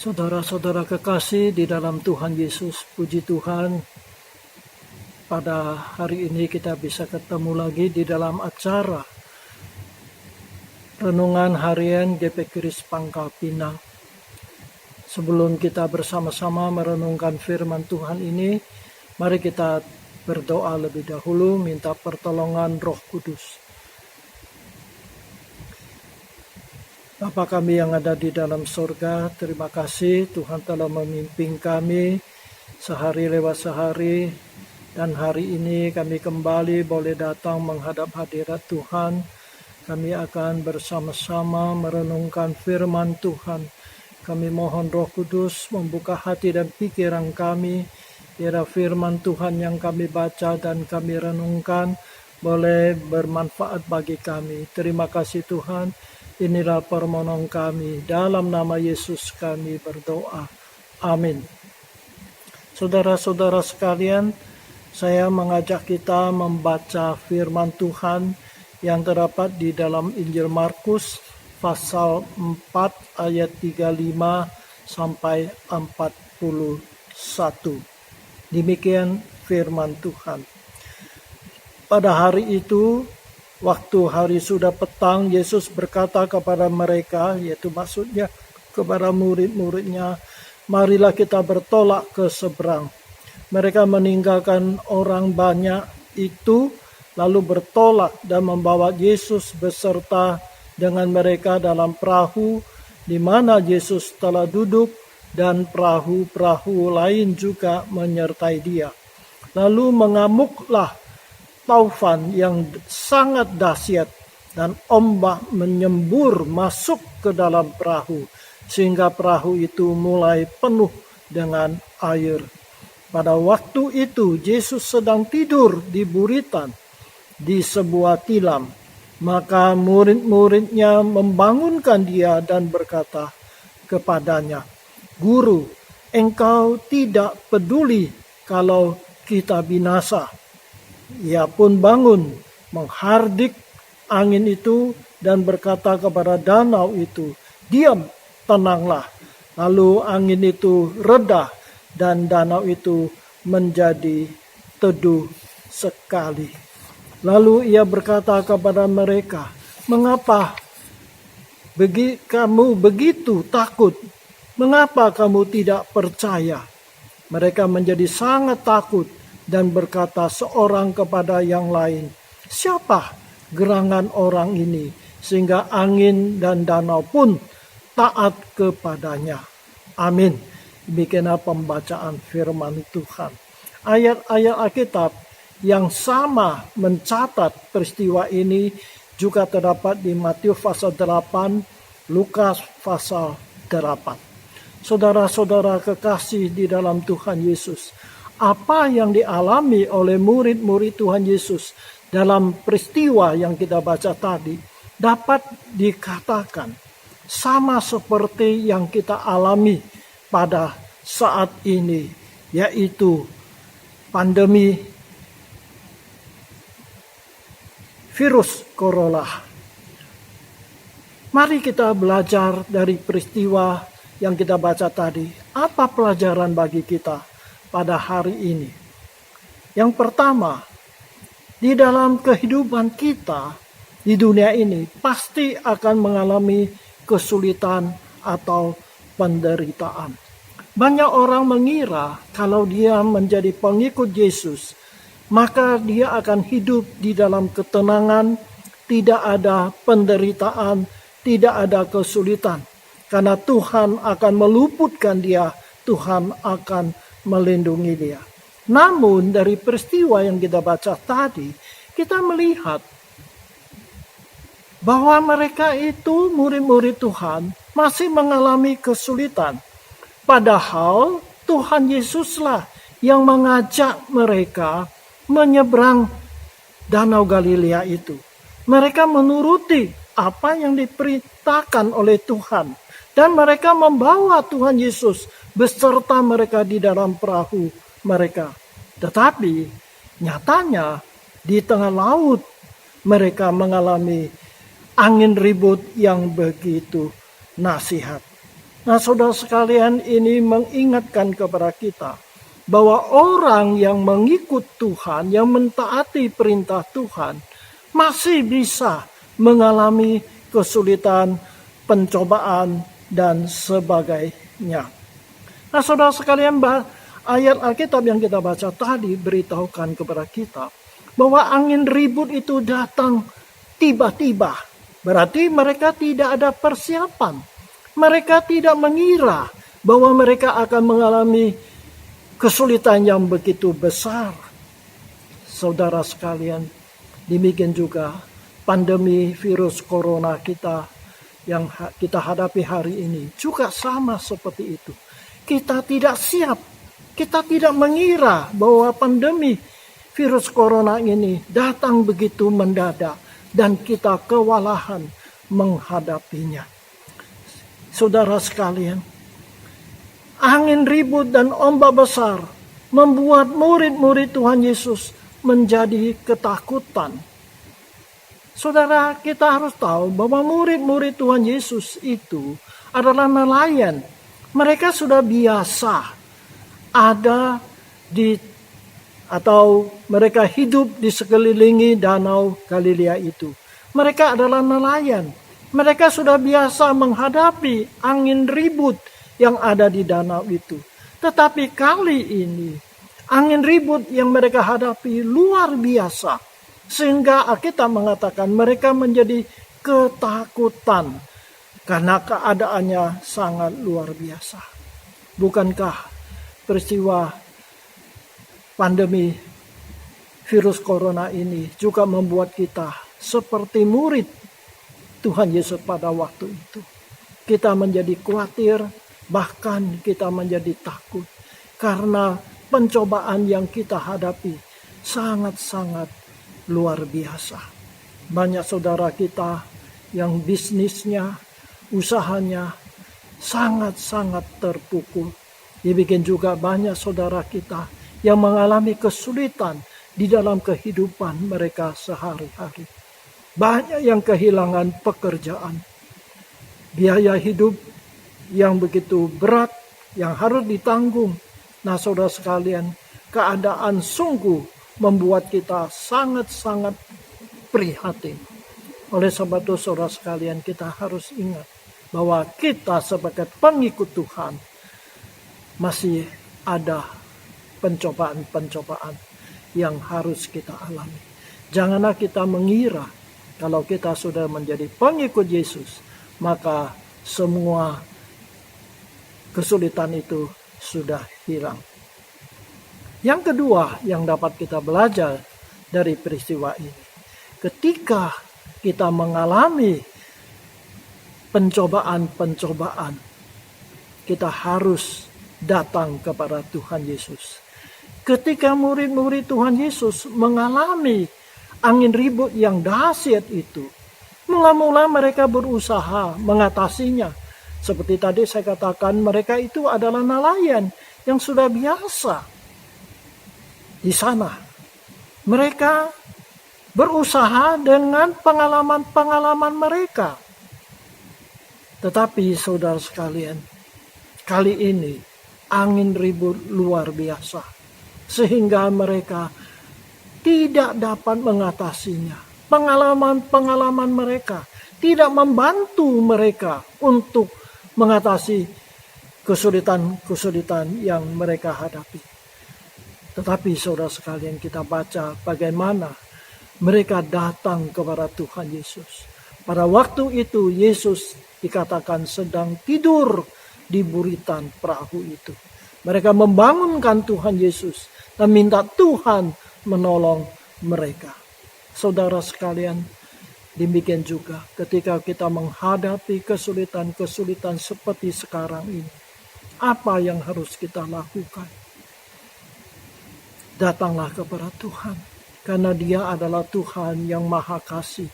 Saudara-saudara kekasih di dalam Tuhan Yesus, puji Tuhan, pada hari ini kita bisa ketemu lagi di dalam acara Renungan Harian GP Kris Pangkal Pinang. Sebelum kita bersama-sama merenungkan firman Tuhan ini, mari kita berdoa lebih dahulu, minta pertolongan Roh Kudus. Bapa kami yang ada di dalam surga, terima kasih Tuhan telah memimpin kami sehari lewat sehari, dan hari ini kami kembali boleh datang menghadap hadirat Tuhan. Kami akan bersama-sama merenungkan firman Tuhan. Kami mohon Roh Kudus membuka hati dan pikiran kami, biar firman Tuhan yang kami baca dan kami renungkan boleh bermanfaat bagi kami. Terima kasih Tuhan. Inilah permohonan kami, dalam nama Yesus kami berdoa. Amin. Saudara-saudara sekalian, saya mengajak kita membaca firman Tuhan yang terdapat di dalam Injil Markus pasal 4 ayat 35 sampai 41. Demikian firman Tuhan. Pada hari itu, waktu hari sudah petang, Yesus berkata kepada mereka, yaitu maksudnya kepada murid-muridnya, marilah kita bertolak ke seberang. Mereka meninggalkan orang banyak itu, lalu bertolak dan membawa Yesus beserta dengan mereka dalam perahu, di mana Yesus telah duduk, dan perahu-perahu lain juga menyertai dia. Lalu mengamuklah taufan yang sangat dahsyat, dan ombak menyembur masuk ke dalam perahu, sehingga perahu itu mulai penuh dengan air. Pada waktu itu Yesus sedang tidur di buritan di sebuah tilam. Maka murid-muridnya membangunkan dia dan berkata kepadanya, "Guru, engkau tidak peduli kalau kita binasa." Ia pun bangun, menghardik angin itu dan berkata kepada danau itu, "Diam, tenanglah." Lalu angin itu reda dan danau itu menjadi teduh sekali. Lalu ia berkata kepada mereka, "Mengapa kamu begitu takut? Mengapa kamu tidak percaya?" Mereka menjadi sangat takut dan berkata seorang kepada yang lain, "Siapa gerangan orang ini sehingga angin dan danau pun taat kepadanya?" Amin. Demikianlah pembacaan firman Tuhan. Ayat-ayat Alkitab yang sama mencatat peristiwa ini juga terdapat di Matius pasal 8, Lukas pasal 8. Saudara-saudara kekasih di dalam Tuhan Yesus, apa yang dialami oleh murid-murid Tuhan Yesus dalam peristiwa yang kita baca tadi dapat dikatakan sama seperti yang kita alami pada saat ini, yaitu pandemi virus corona. Mari kita belajar dari peristiwa yang kita baca tadi. Apa pelajaran bagi kita pada hari ini? Yang pertama, di dalam kehidupan kita di dunia ini pasti akan mengalami kesulitan atau penderitaan. Banyak orang mengira kalau dia menjadi pengikut Yesus, maka dia akan hidup di dalam ketenangan, tidak ada penderitaan, tidak ada kesulitan. Karena Tuhan akan meluputkan dia, Tuhan akan melindungi dia. Namun dari peristiwa yang kita baca tadi, kita melihat bahwa mereka itu murid-murid Tuhan masih mengalami kesulitan. Padahal Tuhan Yesuslah yang mengajak mereka menyeberang Danau Galilea itu. Mereka menuruti apa yang diperintahkan oleh Tuhan. Dan mereka membawa Tuhan Yesus beserta mereka di dalam perahu mereka. Tetapi nyatanya di tengah laut mereka mengalami angin ribut yang begitu nasihat. Nah, saudara sekalian, ini mengingatkan kepada kita bahwa orang yang mengikut Tuhan, yang mentaati perintah Tuhan, masih bisa mengalami kesulitan, pencobaan, dan sebagainya. Nah, saudara sekalian, ayat Alkitab yang kita baca tadi beritahukan kepada kita bahwa angin ribut itu datang tiba-tiba. Berarti mereka tidak ada persiapan. Mereka tidak mengira bahwa mereka akan mengalami kesulitan yang begitu besar. Saudara sekalian, demikian juga pandemi virus corona kita yang kita hadapi hari ini juga sama seperti itu. Kita tidak siap, kita tidak mengira bahwa pandemi virus corona ini datang begitu mendadak dan kita kewalahan menghadapinya. Saudara sekalian, angin ribut dan ombak besar membuat murid-murid Tuhan Yesus menjadi ketakutan. Saudara, kita harus tahu bahwa murid-murid Tuhan Yesus itu adalah nelayan. Mereka sudah biasa ada di atau mereka hidup di sekelilingi danau Galilea itu. Mereka adalah nelayan. Mereka sudah biasa menghadapi angin ribut yang ada di danau itu. Tetapi kali ini angin ribut yang mereka hadapi luar biasa. Sehingga Alkitab mengatakan mereka menjadi ketakutan karena keadaannya sangat luar biasa. Bukankah peristiwa pandemi virus corona ini juga membuat kita seperti murid Tuhan Yesus pada waktu itu. Kita menjadi khawatir, bahkan kita menjadi takut. Karena pencobaan yang kita hadapi sangat-sangat luar biasa. Banyak saudara kita yang bisnisnya, usahanya sangat-sangat terpukul. Demikian juga banyak saudara kita yang mengalami kesulitan di dalam kehidupan mereka sehari-hari. Banyak yang kehilangan pekerjaan. Biaya hidup yang begitu berat yang harus ditanggung. Nah, saudara sekalian, keadaan sungguh membuat kita sangat-sangat prihatin. Oleh sebab itu, saudara sekalian, kita harus ingat bahwa kita sebagai pengikut Tuhan masih ada pencobaan-pencobaan yang harus kita alami. Janganlah kita mengira kalau kita sudah menjadi pengikut Yesus, maka semua kesulitan itu sudah hilang. Yang kedua yang dapat kita belajar dari peristiwa ini, ketika kita mengalami pencobaan-pencobaan, kita harus datang kepada Tuhan Yesus. Ketika murid-murid Tuhan Yesus mengalami angin ribut yang dahsyat itu, mula-mula mereka berusaha mengatasinya. Seperti tadi saya katakan, mereka itu adalah nelayan yang sudah biasa di sana. Mereka berusaha dengan pengalaman-pengalaman mereka. Tetapi saudara sekalian, kali ini angin ribut luar biasa, sehingga mereka tidak dapat mengatasinya. Pengalaman-pengalaman mereka tidak membantu mereka untuk mengatasi kesulitan-kesulitan yang mereka hadapi. Tetapi saudara sekalian, kita baca bagaimana mereka datang kepada Tuhan Yesus. Pada waktu itu Yesus dikatakan sedang tidur di buritan perahu itu. Mereka membangunkan Tuhan Yesus dan minta Tuhan menolong mereka. Saudara sekalian, demikian juga ketika kita menghadapi kesulitan-kesulitan seperti sekarang ini, apa yang harus kita lakukan? Datanglah kepada Tuhan, karena Dia adalah Tuhan yang Maha Kasih,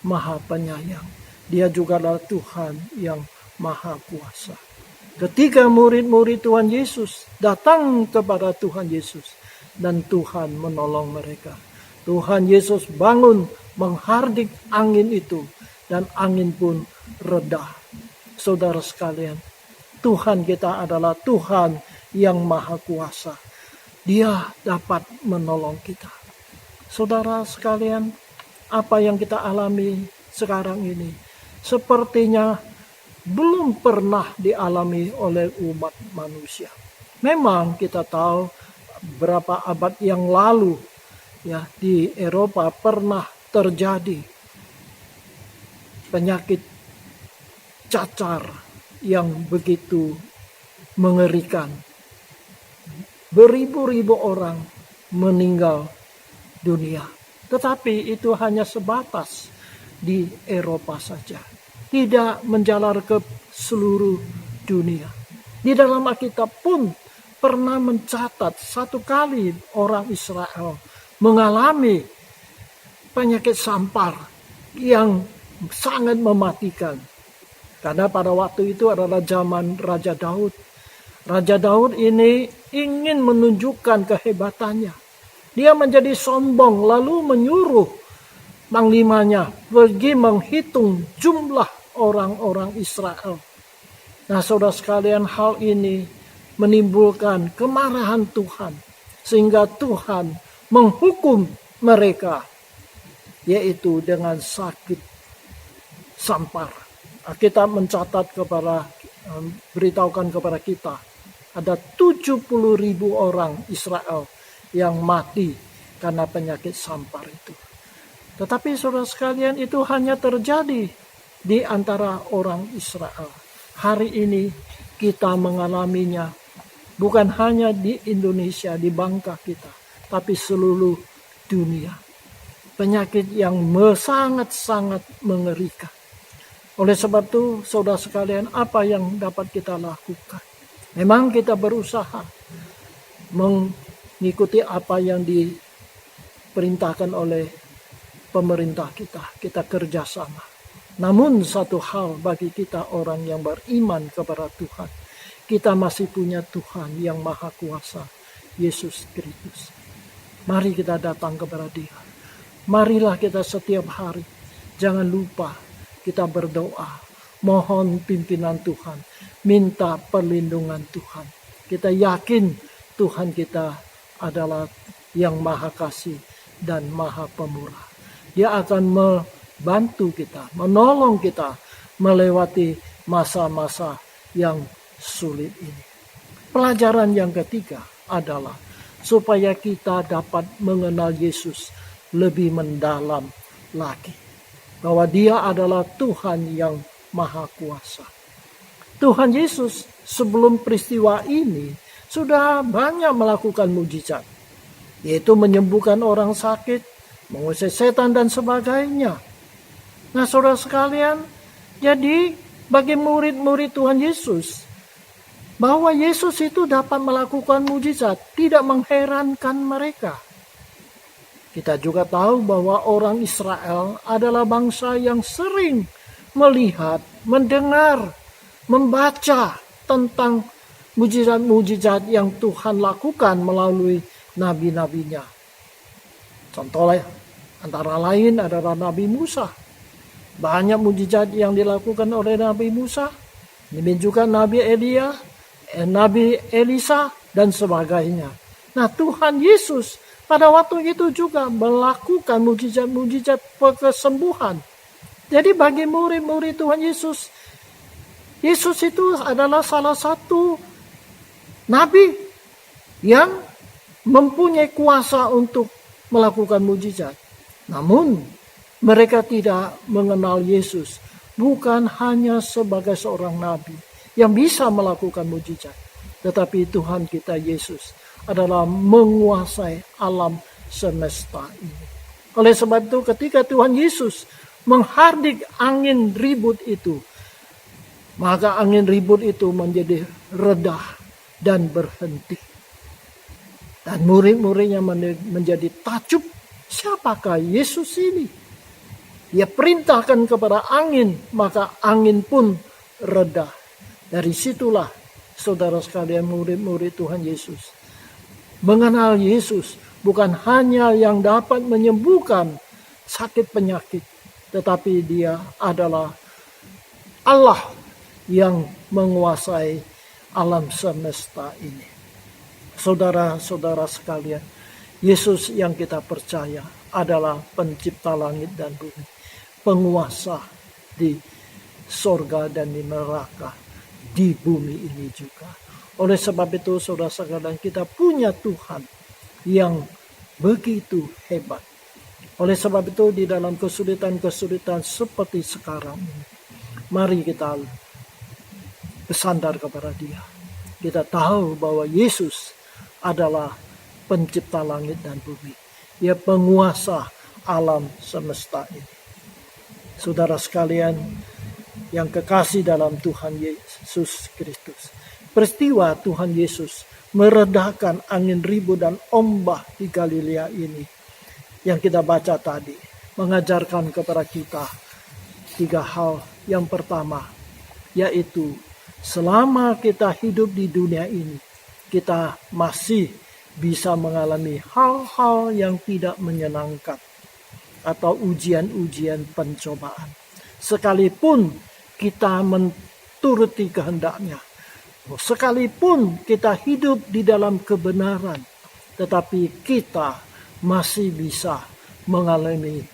Maha Penyayang. Dia juga adalah Tuhan yang Maha Kuasa. Ketika murid-murid Tuhan Yesus datang kepada Tuhan Yesus, dan Tuhan menolong mereka. Tuhan Yesus bangun menghardik angin itu, dan angin pun reda. Saudara sekalian, Tuhan kita adalah Tuhan yang Maha Kuasa. Dia dapat menolong kita. Saudara sekalian, apa yang kita alami sekarang ini sepertinya belum pernah dialami oleh umat manusia. Memang kita tahu berapa abad yang lalu ya di Eropa pernah terjadi penyakit cacar yang begitu mengerikan. Beribu-ribu orang meninggal dunia. Tetapi itu hanya sebatas di Eropa saja. Tidak menjalar ke seluruh dunia. Di dalam Alkitab pun pernah mencatat satu kali orang Israel mengalami penyakit sampar yang sangat mematikan. Karena pada waktu itu adalah zaman Raja Daud. Raja Daud ini ingin menunjukkan kehebatannya. Dia menjadi sombong lalu menyuruh panglimanya pergi menghitung jumlah orang-orang Israel. Nah, saudara sekalian, hal ini menimbulkan kemarahan Tuhan. Sehingga Tuhan menghukum mereka, yaitu dengan sakit sampar. Kita mencatat beritahukan kepada kita, ada 70.000 orang Israel yang mati karena penyakit sampar itu. Tetapi saudara sekalian, itu hanya terjadi di antara orang Israel. Hari ini kita mengalaminya bukan hanya di Indonesia, di bangka kita, tapi seluruh dunia. Penyakit yang sangat-sangat mengerikan. Oleh sebab itu, saudara sekalian, apa yang dapat kita lakukan? Memang kita berusaha mengikuti apa yang diperintahkan oleh pemerintah kita. Kita kerjasama. Namun satu hal bagi kita orang yang beriman kepada Tuhan, kita masih punya Tuhan yang Maha Kuasa, Yesus Kristus. Mari kita datang kepada Dia. Marilah kita setiap hari, jangan lupa kita berdoa, mohon pimpinan Tuhan, minta perlindungan Tuhan. Kita yakin Tuhan kita adalah yang Maha Kasih dan Maha Pemurah. Dia akan membantu kita, menolong kita melewati masa-masa yang sulit ini. Pelajaran yang ketiga adalah supaya kita dapat mengenal Yesus lebih mendalam lagi. Bahwa Dia adalah Tuhan yang Maha Kuasa. Tuhan Yesus sebelum peristiwa ini sudah banyak melakukan mujizat. Yaitu menyembuhkan orang sakit, mengusir setan dan sebagainya. Nah, saudara sekalian, jadi bagi murid-murid Tuhan Yesus, bahwa Yesus itu dapat melakukan mujizat, tidak mengherankan mereka. Kita juga tahu bahwa orang Israel adalah bangsa yang sering melihat, mendengar, membaca tentang mujizat-mujizat yang Tuhan lakukan melalui nabi-nabinya. Contohnya antara lain adalah Nabi Musa. Banyak mujizat yang dilakukan oleh Nabi Musa. Demikian juga Nabi Elia, Nabi Elisa, dan sebagainya. Nah, Tuhan Yesus pada waktu itu juga melakukan mujizat-mujizat kesembuhan. Jadi bagi murid-murid Tuhan Yesus, Yesus itu adalah salah satu nabi yang mempunyai kuasa untuk melakukan mujizat. Namun mereka tidak mengenal Yesus bukan hanya sebagai seorang nabi yang bisa melakukan mujizat, tetapi Tuhan kita Yesus adalah menguasai alam semesta ini. Oleh sebab itu ketika Tuhan Yesus menghardik angin ribut itu, maka angin ribut itu menjadi reda dan berhenti. Dan murid-muridnya menjadi takjub, siapakah Yesus ini? Dia perintahkan kepada angin, maka angin pun reda. Dari situlah saudara sekalian murid-murid Tuhan Yesus mengenal Yesus bukan hanya yang dapat menyembuhkan sakit penyakit, tetapi Dia adalah Allah yang menguasai alam semesta ini. Saudara-saudara sekalian, Yesus yang kita percaya adalah pencipta langit dan bumi, penguasa di sorga dan di neraka, di bumi ini juga. Oleh sebab itu, saudara sekalian, kita punya Tuhan yang begitu hebat. Oleh sebab itu, di dalam kesulitan-kesulitan seperti sekarang ini, mari kita bersandar kepada Dia. Kita tahu bahwa Yesus adalah pencipta langit dan bumi. Dia penguasa alam semesta ini. Saudara sekalian yang kekasih dalam Tuhan Yesus Kristus, peristiwa Tuhan Yesus meredakan angin ribut dan ombak di Galilea ini yang kita baca tadi, mengajarkan kepada kita 3 hal. Yang pertama, yaitu selama kita hidup di dunia ini, kita masih bisa mengalami hal-hal yang tidak menyenangkan atau ujian-ujian pencobaan. Sekalipun kita menuruti kehendaknya, sekalipun kita hidup di dalam kebenaran, tetapi kita masih bisa mengalami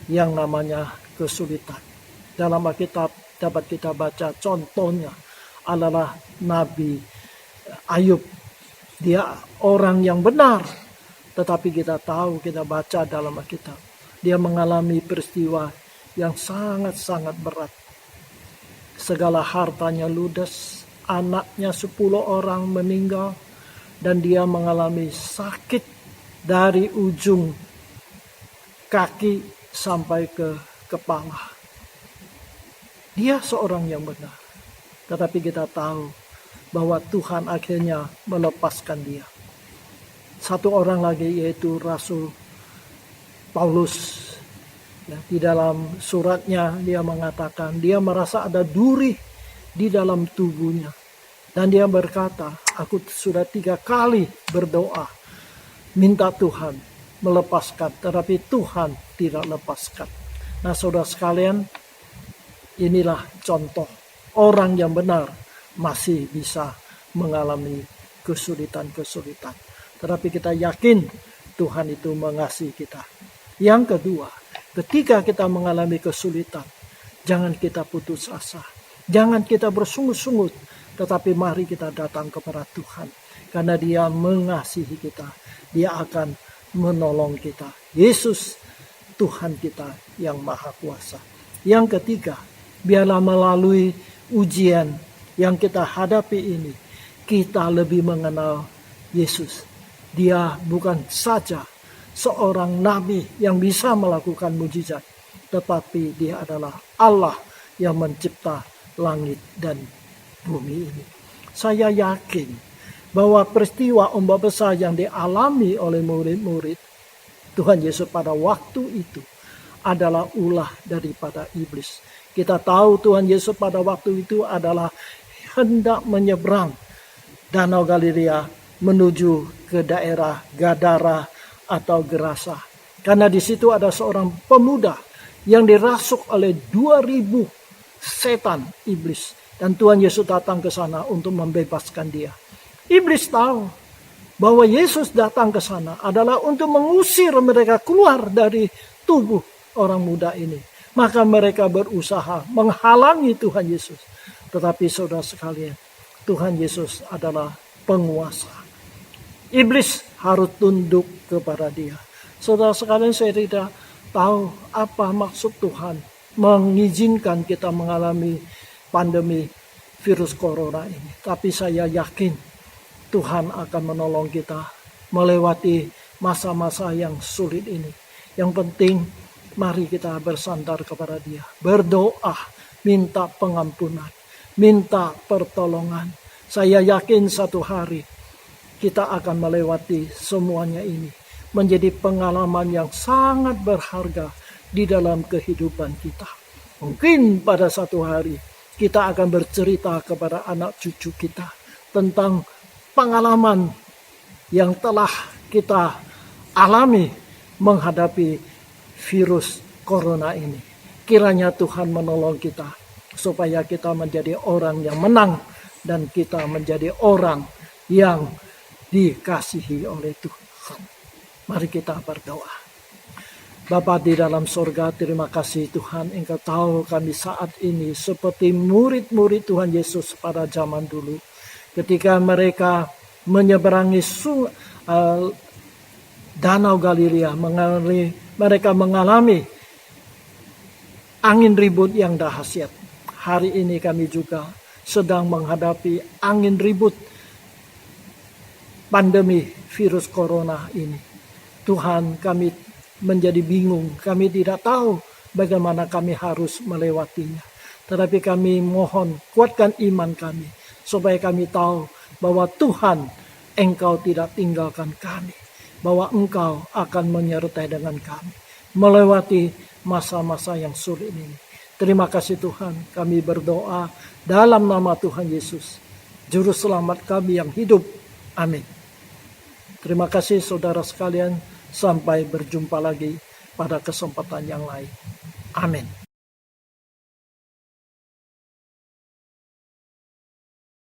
yang namanya kesulitan. Dalam Alkitab dapat kita baca contohnya adalah Nabi Ayub. Dia orang yang benar, tetapi kita tahu, kita baca dalam Alkitab, dia mengalami peristiwa yang sangat-sangat berat. Segala hartanya ludes, anaknya 10 orang meninggal, dan dia mengalami sakit dari ujung kaki sampai ke kepala. Dia seorang yang benar, tetapi kita tahu bahwa Tuhan akhirnya melepaskan dia. Satu orang lagi, yaitu Rasul Paulus. Ya, di dalam suratnya dia mengatakan dia merasa ada duri di dalam tubuhnya. Dan dia berkata, aku sudah 3 kali berdoa, minta Tuhan melepaskan, tetapi Tuhan tidak lepaskan. Nah, saudara sekalian, inilah contoh orang yang benar masih bisa mengalami kesulitan-kesulitan. Tetapi kita yakin Tuhan itu mengasihi kita. Yang kedua, ketika kita mengalami kesulitan, jangan kita putus asa. Jangan kita bersungut-sungut, tetapi mari kita datang kepada Tuhan. Karena Dia mengasihi kita. Dia akan menolong kita. Yesus, Tuhan kita yang Maha Kuasa. Yang ketiga, biarlah melalui ujian yang kita hadapi ini, kita lebih mengenal Yesus. Dia bukan saja seorang nabi yang bisa melakukan mujizat, tetapi Dia adalah Allah yang mencipta langit dan bumi ini. Saya yakin bahwa peristiwa ombak besar yang dialami oleh murid-murid Tuhan Yesus pada waktu itu adalah ulah daripada iblis. Kita tahu Tuhan Yesus pada waktu itu adalah hendak menyeberang Danau Galilea menuju ke daerah Gadara atau Gerasa. Karena di situ ada seorang pemuda yang dirasuk oleh 2000 setan iblis. Dan Tuhan Yesus datang ke sana untuk membebaskan dia. Iblis tahu bahwa Yesus datang ke sana adalah untuk mengusir mereka keluar dari tubuh orang muda ini. Maka mereka berusaha menghalangi Tuhan Yesus. Tetapi saudara sekalian, Tuhan Yesus adalah penguasa. Iblis harus tunduk kepada Dia. Saudara sekalian, saya tidak tahu apa maksud Tuhan mengizinkan kita mengalami pandemi virus corona ini. Tapi saya yakin Tuhan akan menolong kita melewati masa-masa yang sulit ini. Yang penting, mari kita bersandar kepada Dia. Berdoa, minta pengampunan, minta pertolongan. Saya yakin satu hari kita akan melewati semuanya ini. Menjadi pengalaman yang sangat berharga di dalam kehidupan kita. Mungkin pada satu hari kita akan bercerita kepada anak cucu kita tentang pengalaman yang telah kita alami menghadapi virus corona ini. Kiranya Tuhan menolong kita supaya kita menjadi orang yang menang dan kita menjadi orang yang dikasihi oleh Tuhan. Mari kita berdoa. Bapa di dalam sorga, terima kasih Tuhan, Engkau tahu kami saat ini seperti murid-murid Tuhan Yesus pada zaman dulu. Ketika mereka menyeberangi Danau Galilea, mereka mengalami angin ribut yang dahsyat. Hari ini kami juga sedang menghadapi angin ribut pandemi virus corona ini. Tuhan, kami menjadi bingung, kami tidak tahu bagaimana kami harus melewatinya. Tetapi kami mohon kuatkan iman kami, supaya kami tahu bahwa Tuhan, Engkau tidak tinggalkan kami, bahwa Engkau akan menyertai dengan kami melewati masa-masa yang sulit ini. Terima kasih Tuhan, kami berdoa dalam nama Tuhan Yesus, Juru Selamat kami yang hidup. Amin. Terima kasih saudara sekalian, sampai berjumpa lagi pada kesempatan yang lain. Amin.